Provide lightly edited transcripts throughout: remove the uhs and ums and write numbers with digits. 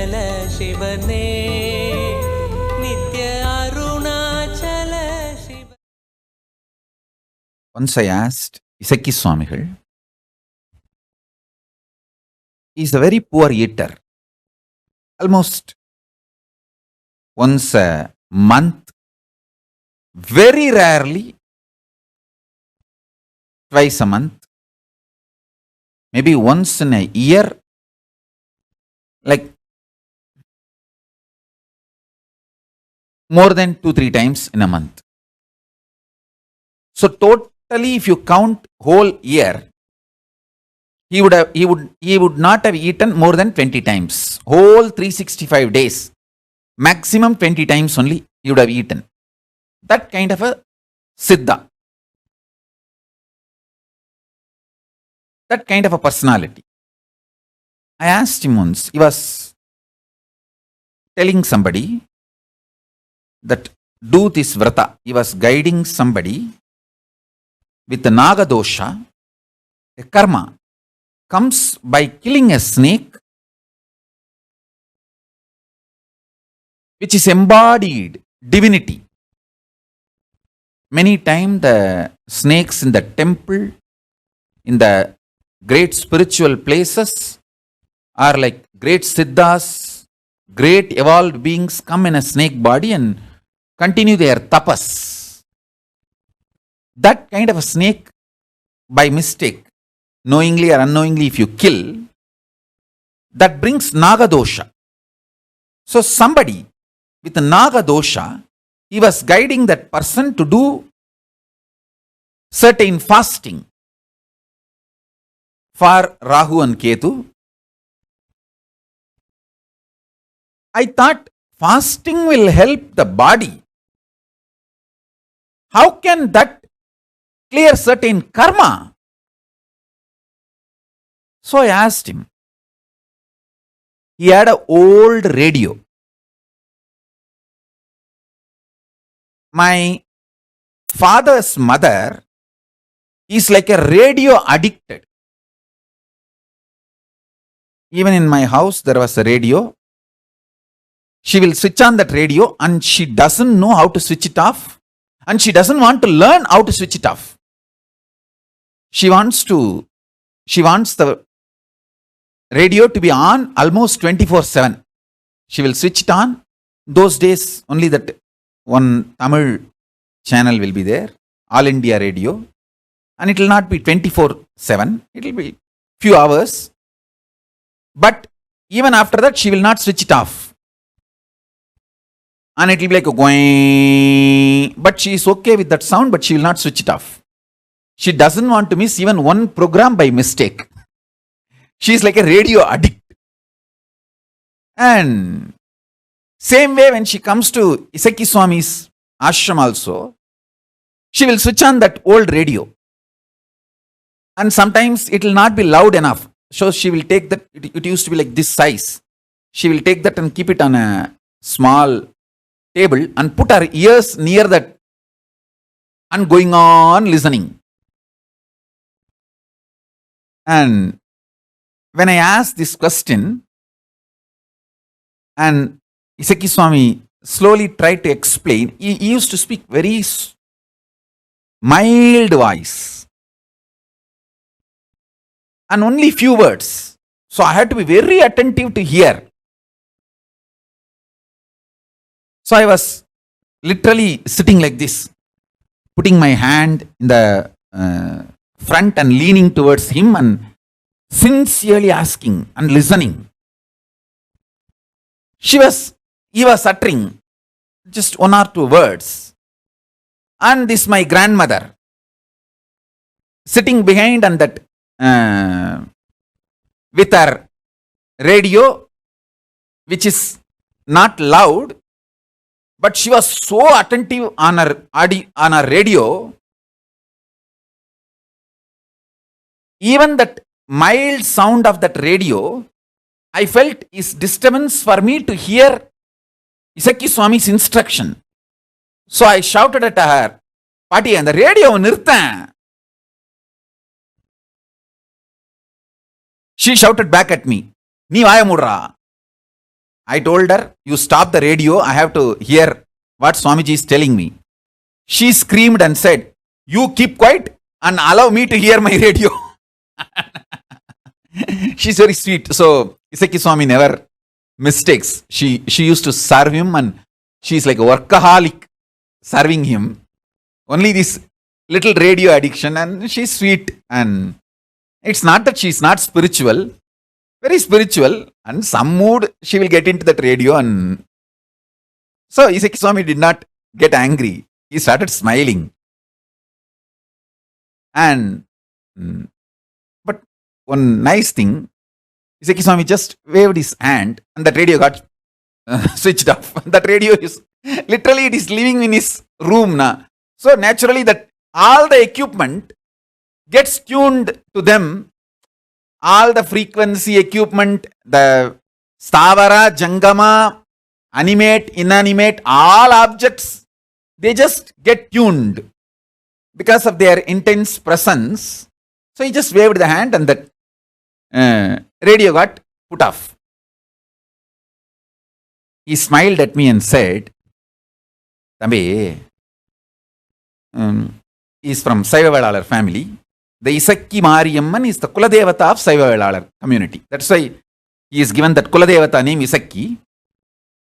ಚಲ ಶಿವನೇ ನಿತ್ಯ Arunachal Shiva. Once I asked Isaki Swamigal, he is a very poor eater. Almost once a month, very rarely twice a month, maybe once in a year, like more than 2-3 times in a month. So totally, if you count whole year, he would not have eaten more than 20 times. Whole 365 days, maximum 20 times only he would have eaten. That kind of a siddha, that kind of a personality. I asked him once, he was telling somebody that do this vrata. He was guiding somebody with the naga dosha. A karma comes by killing a snake which is embodied divinity. Many times the snakes in the temple, in the great spiritual places, are like great siddhas, great evolved beings come in a snake body and continue their tapas. That kind of a snake, by mistake, knowingly or unknowingly, if you kill, that brings naga dosha. So somebody with a naga dosha, he was guiding that person to do certain fasting for Rahu and Ketu. I thought fasting will help the body. How can that clear certain karma? So I asked him. He had an old radio. My father's mother is like a radio addicted. Even in my house, there was a radio. She will switch on that radio and she doesn't know how to switch it off. And she doesn't want to learn how to switch it off. She wants the radio to be on almost 24/7. She will switch it on. Those days, only that one Tamil channel will be there, All India Radio. And it will not be 24/7. It will be few hours. But even after that, she will not switch it off. And it will be like a going. But she is okay with that sound, but she will not switch it off. She doesn't want to miss even one program by mistake. She is like a radio addict. And same way when she comes to Isaki Swami's ashram also, she will switch on that old radio. And sometimes it will not be loud enough. So she will take that, it used to be like this size. She will take that and keep it on a small table and put her ears near that and going on listening. And when I asked this question, and Isaki Swami slowly tried to explain, he used to speak very mild voice and only few words. So I had to be very attentive to hear. So I was literally sitting like this, putting my hand in the front and leaning towards him and sincerely asking and listening. He was uttering just 1 or 2 words. And this my grandmother sitting behind and that with her radio, which is not loud, but she was so attentive on her radio. Even that mild sound of that radio, I felt is disturbance for me to hear Isaki Swami's instruction. So I shouted at her, "Paati, and the radio nirthan." She shouted back at me, "Nee vaya mudra." I told her, you stop the radio, I have to hear what Swamiji is telling me. She screamed and said, you keep quiet and allow me to hear my radio. She's very sweet. So Isaki Swami never mistakes. She used to serve him, and she's like a workaholic serving him. Only this little radio addiction, and she's sweet. And it's not that she's not spiritual, very spiritual, and some mood she will get into that radio. And so Isaki Swami did not get angry. He started smiling. And but one nice thing, Isaki Swami just waved his hand and that radio got switched off. That radio is literally, it is living in his room now. So naturally that all the equipment gets tuned to them. All the frequency equipment, the Stavara, Jangama, animate, inanimate, all objects, they just get tuned because of their intense presence. So he just waved the hand and that radio got put off. He smiled at me and said, Thambi, he is from Saiva Velalar family. The Isakki Mariyamman is the Kuladevata of Saiva Velalar community. That's why he is given that Kuladevata name Isakki.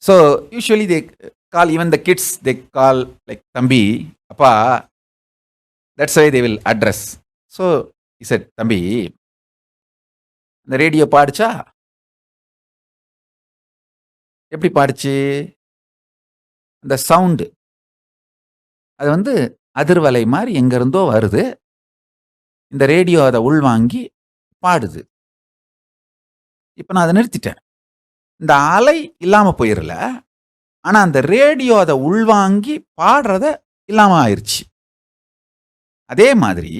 So usually they call, even the kids, they call like Thambi, Appa. That's why they will address. So he said, Thambi, the radio பாடுச்சா? எப்படி பாடுச்சு? அந்த sound அது வந்து அதிர்வலை மாதிரி எங்க இருந்தோ வருது. இந்த radio அதை உள்வாங்கி பாடுது. இப்போ நான் அதை நிறுத்திட்டேன். இந்த அலை இல்லாம போயிடல, ஆனா அந்த ரேடியோ அதை உள்வாங்கி பாடுறத இல்லாம ஆயிருச்சு. அதே மாதிரி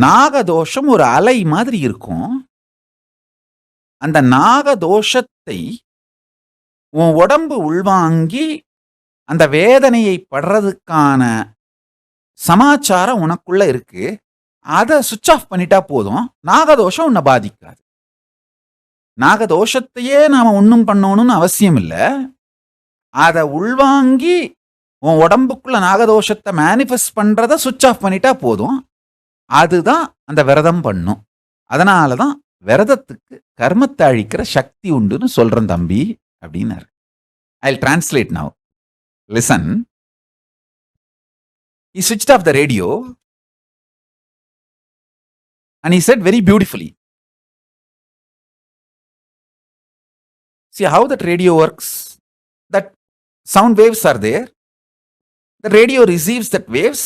நாகதோஷம் ஒரு அலை மாதிரி இருக்கும். அந்த நாகதோஷத்தை உன் உடம்பு உள்வாங்கி அந்த வேதனையை படுறதுக்கான சமாச்சாரம் உனக்குள்ள இருக்கு. அதை சுவிட்ச் ஆஃப் பண்ணிட்டா போதும், நாகதோஷம் உன்னை பாதிக்காது. நாகதோஷத்தையே நாம ஒன்றும் பண்ணணும்னு அவசியம் இல்லை. அதை உள்வாங்கி உன் உடம்புக்குள்ள நாகதோஷத்தை மேனிஃபெஸ்ட் பண்றத சுவிட்ச் ஆஃப் பண்ணிட்டா போதும். அதுதான் அந்த விரதம் பண்ணும். அதனால தான் விரதத்துக்கு கர்மத்தை அழிக்கிற சக்தி உண்டுன்னு சொல்றேன் தம்பி அப்படின்னாரு. I'll translate now. Listen. He switched off the radio and he said very beautifully, see how that radio works? That sound waves are there. The radio receives that waves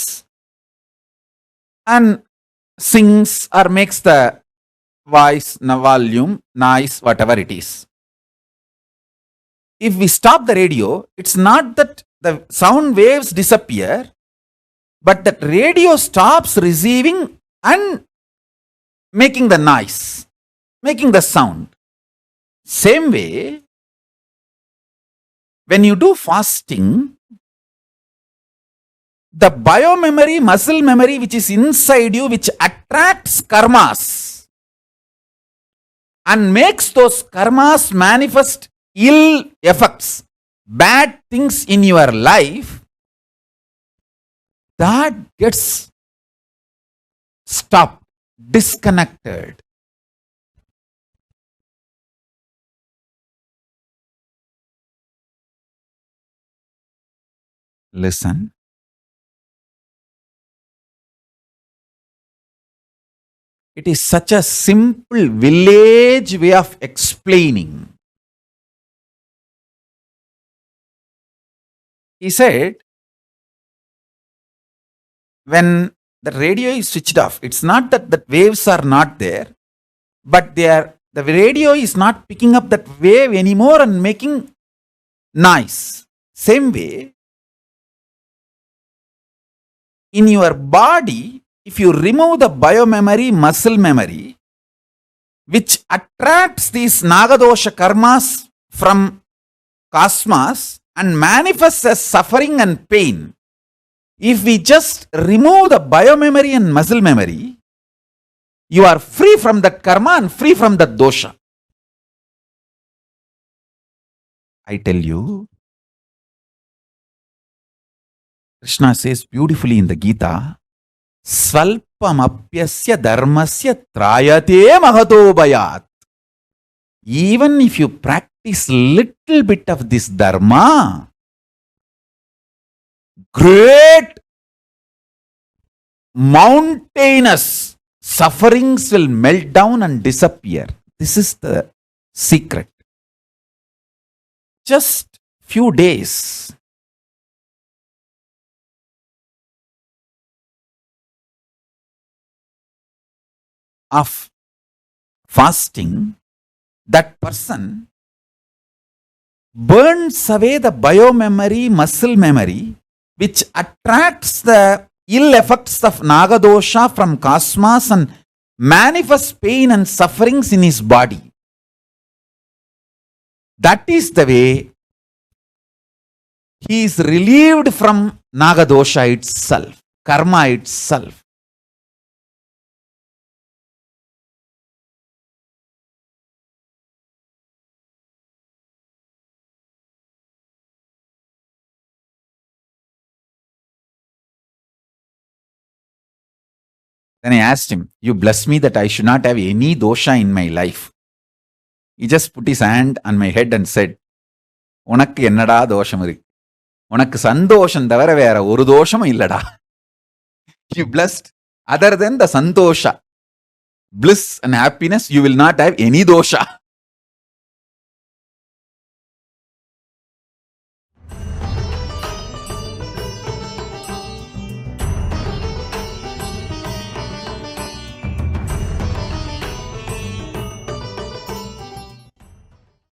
and sings or makes the voice, volume, noise, whatever it is. If we stop the radio, it's not that the sound waves disappear, but that radio stops receiving and making the noise, making the sound. Same way, when you do fasting, the biomemory, muscle memory which is inside you, which attracts karmas and makes those karmas manifest ill effects, bad things in your life, that gets stopped, disconnected. Listen. It is such a simple village way of explaining. He said, when the radio is switched off, it's not that the waves are not there, but the radio is not picking up that wave anymore and making noise. Same way, in your body, if you remove the biomemory, muscle memory, which attracts these nagadosha karmas from cosmos and manifests as suffering and pain, if we just remove the biomemory and muscle memory, you are free from that karma and free from that dosha. I tell you, Krishna says beautifully in the Gita, Svalpamapyasya dharmasya trayate mahato bhayat. Even if you practice little bit of this dharma, great mountainous sufferings will melt down and disappear. This is the secret. Just few days. Of fasting, that person burns away the biomemory, muscle memory, which attracts the ill effects of Nagadosha from cosmos and manifests pain and sufferings in his body. That is the way he is relieved from Nagadosha itself, karma itself. Then I asked him, you bless me that I should not have any dosha in my life. He just put his hand on my head and said, உனக்கு என்னடா தோஷம் இருக்கு, உனக்கு சந்தோஷம் தவிர வேற ஒரு தோஷமும் இல்லடா. You blessed, other than the santosha, bliss and happiness, you will not have any dosha.